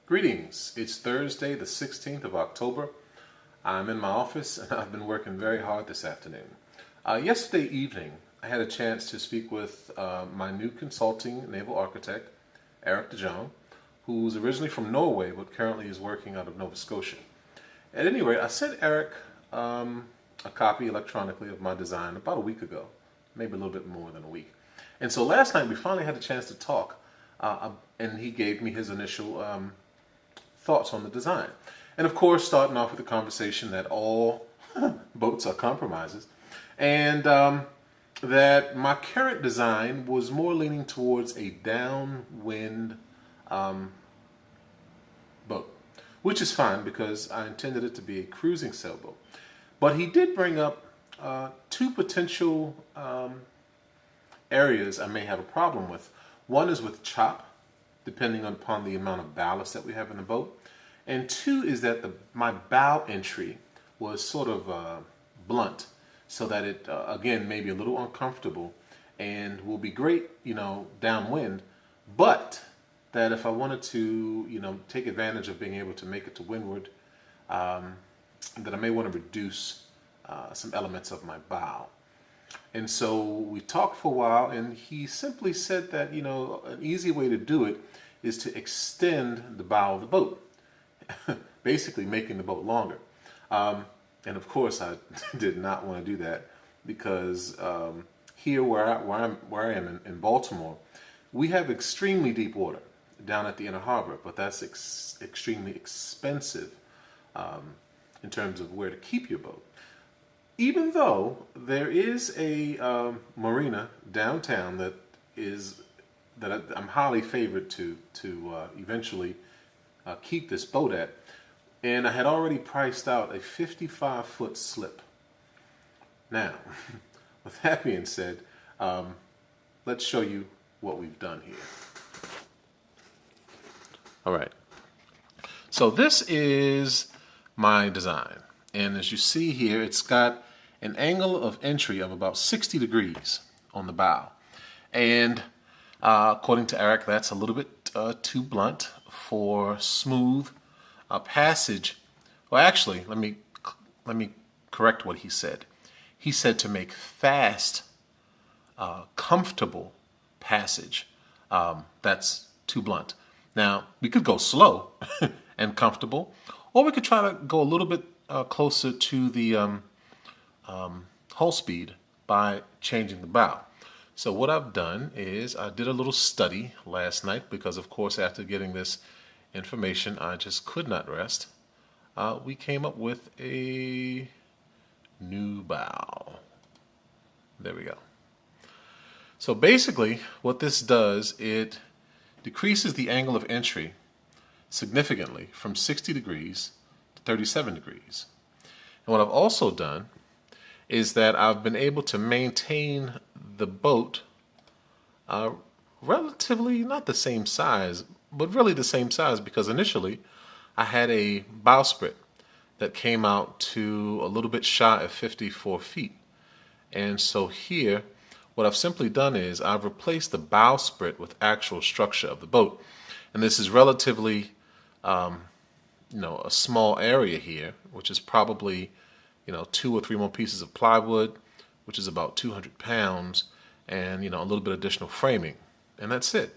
Greetings. It's Thursday, the 16th of October. I'm in my office and I've been working very hard this afternoon. Yesterday evening, I had a chance to speak with my new consulting naval architect, Erik de Jong, who's originally from Norway but currently is working out of Nova Scotia. At any rate, I sent Erik a copy electronically of my design about a week ago, maybe a little bit more than a week. And so last night we finally had a chance to talk, and he gave me his initial thoughts on the design. And of course, starting off with the conversation that all boats are compromises, and that my current design was more leaning towards a downwind boat, which is fine because I intended it to be a cruising sailboat. But he did bring up two potential areas I may have a problem with. One is with chop, depending upon the amount of ballast that we have in the boat. And two is that my bow entry was sort of blunt, so that it, again, may be a little uncomfortable and will be great, downwind, but that if I wanted to, take advantage of being able to make it to windward, that I may want to reduce some elements of my bow. And so we talked for a while, and he simply said that, an easy way to do it is to extend the bow of the boat, basically making the boat longer. And of course, I did not want to do that because here where I am in Baltimore, we have extremely deep water down at the inner harbor, but that's extremely expensive in terms of where to keep your boat. Even though there is a marina downtown that I'm highly favored to eventually keep this boat at, and I had already priced out a 55-foot slip. Now, with that being said, let's show you what we've done here. All right. So this is my design, and as you see here, it's got an angle of entry of about 60 degrees on the bow. And according to Erik, that's a little bit too blunt for smooth passage. Well, actually, let me correct what he said. He said to make fast, comfortable passage. That's too blunt. Now, we could go slow and comfortable, or we could try to go a little bit closer to the hull speed by changing the bow. So what I've done is I did a little study last night because, of course, after getting this information, I just could not rest. We came up with a new bow. There we go. So basically, what this does, it decreases the angle of entry significantly from 60 degrees to 37 degrees. And what I've also done is that I've been able to maintain the boat relatively not the same size, but really the same size, because initially I had a bowsprit that came out to a little bit shy of 54 feet. And so here, what I've simply done is I've replaced the bowsprit with actual structure of the boat. And this is relatively, a small area here, which is probably 2 or 3 more pieces of plywood, which is about 200 pounds, and a little bit additional framing, and that's it.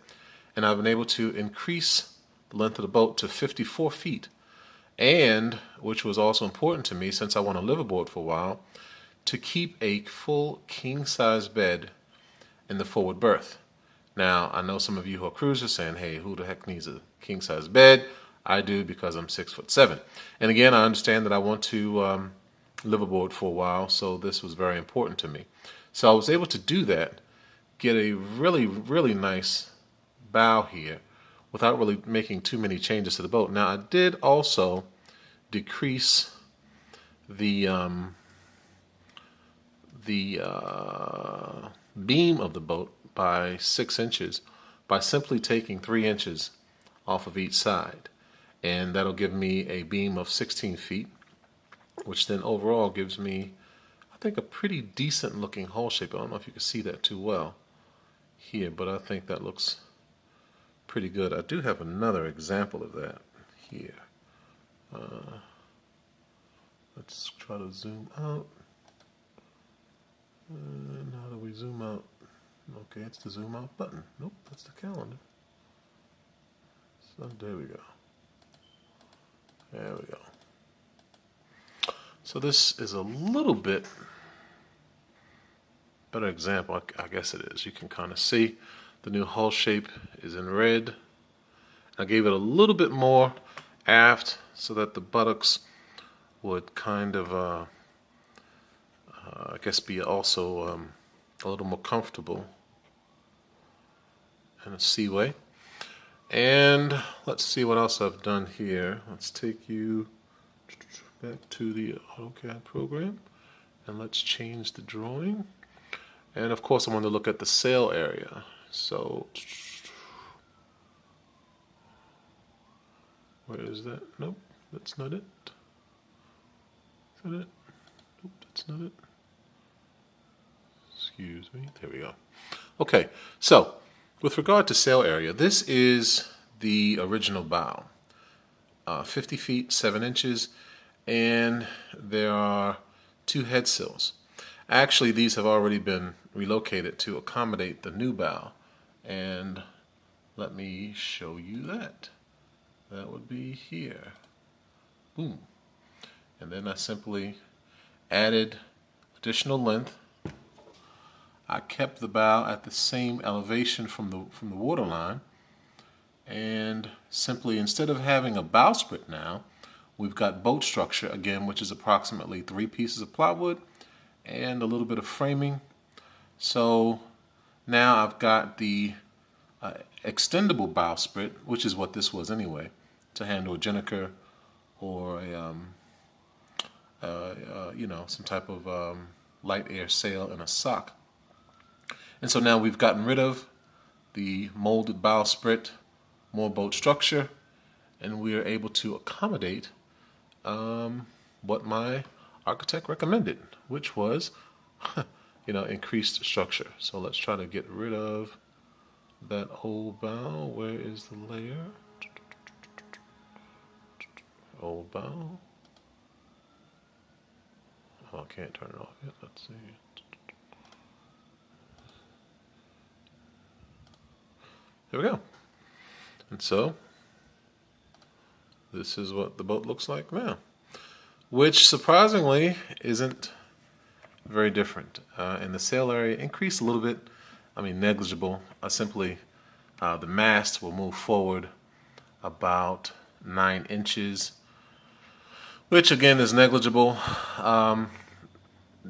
And I've been able to increase the length of the boat to 54 feet, and which was also important to me since I want to live aboard for a while, to keep a full king-size bed in the forward berth. Now, I know some of you who are cruisers saying, "Hey, who the heck needs a king-size bed?" I do, because I'm 6'7". And again, I understand that I want to live aboard for a while, so this was very important to me. So I was able to do that, get a really, really nice bow here without really making too many changes to the boat. Now, I did also decrease the beam of the boat by 6 inches by simply taking 3 inches off of each side. And that'll give me a beam of 16 feet, which then overall gives me, I think, a pretty decent looking hull shape. I don't know if you can see that too well here, but I think that looks pretty good. I do have another example of that. here. Let's try to zoom out. And how do we zoom out? Okay, it's the zoom out button. Nope, that's the calendar. So there we go. There we go. So this is a little bit better example, I guess it is. You can kind of see the new hull shape is in red. I gave it a little bit more aft so that the buttocks would kind of, I guess, be also a little more comfortable in a seaway. And let's see what else I've done here. Let's take you back to the AutoCAD program and let's change the drawing. And of course I want to look at the sail area. So where is that? Nope, that's not it. Is that it? Nope, that's not it. Excuse me. There we go. Okay, so with regard to sail area, this is the original bow. 50 feet, 7 inches, and there are 2 head sills. Actually, these have already been relocated to accommodate the new bow. And let me show you that. That would be here. Boom. And then I simply added additional length. I kept the bow at the same elevation from the waterline, and simply, instead of having a bowsprit now, we've got boat structure again, which is approximately 3 pieces of plywood and a little bit of framing. So now I've got the extendable bowsprit, which is what this was anyway, to handle a gennaker or a you know, some type of light air sail and a sock. And so now we've gotten rid of the molded bowsprit, more boat structure, and we are able to accommodate what my architect recommended, which was, you know, increased structure. So let's try to get rid of that old bow. Where is the layer? Old bow. Oh, I can't turn it off yet. Let's see. There we go. And so this is what the boat looks like now, which surprisingly isn't very different. And the sail area increased a little bit. I mean, negligible. Simply the mast will move forward about 9 inches, which again is negligible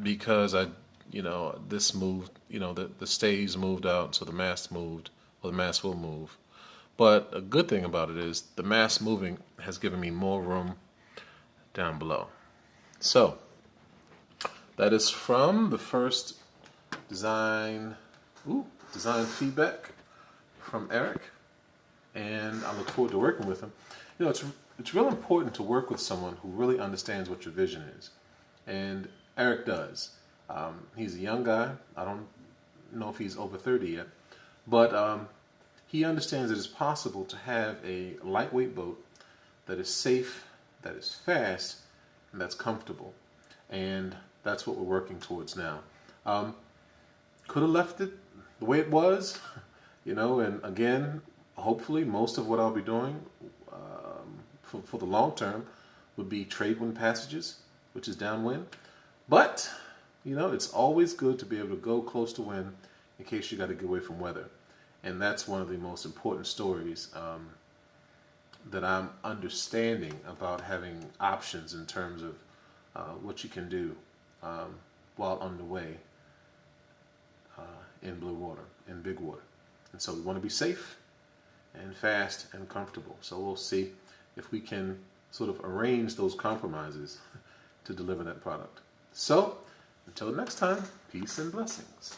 because this moved, the stays moved out, so the mast moved. Well, the mast will move. But a good thing about it is the mast moving has given me more room down below. So that is from the first design feedback from Erik, and I look forward to working with him. You know, it's real important to work with someone who really understands what your vision is, and Erik does. He's a young guy. I don't know if he's over 30 yet. But he understands that it's possible to have a lightweight boat that is safe, that is fast, and that's comfortable. And that's what we're working towards now. Could have left it the way it was, and again, hopefully most of what I'll be doing for the long term would be trade wind passages, which is downwind. But, it's always good to be able to go close to wind in case you got to get away from weather. And that's one of the most important stories that I'm understanding about having options in terms of what you can do while underway in blue water, in big water. And so we want to be safe and fast and comfortable. So we'll see if we can sort of arrange those compromises to deliver that product. So until next time, peace and blessings.